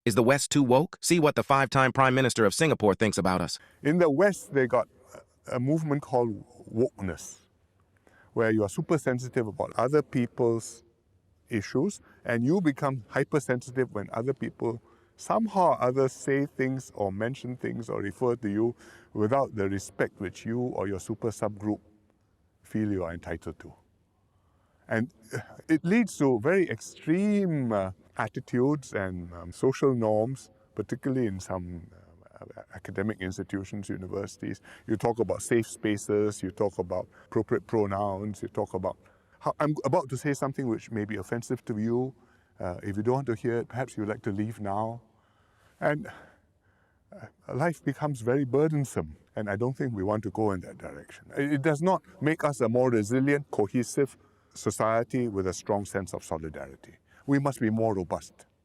Is the West too woke? See what the 5-time Prime Minister of Singapore thinks about us. In the West, they got a movement called Wokeness, where you are super sensitive about other people's issues and you become hypersensitive when other people somehow or others say things or mention things or refer to you without the respect which you or your super subgroup feel you are entitled to. And it leads to very extreme attitudes and social norms, particularly in some academic institutions, universities. You talk about safe spaces, you talk about appropriate pronouns, you talk about I'm about to say something which may be offensive to you. If you don't want to hear it, perhaps you'd like to leave now. And life becomes very burdensome, and I don't think we want to go in that direction. It does not make us a more resilient, cohesive society with a strong sense of solidarity. We must be more robust.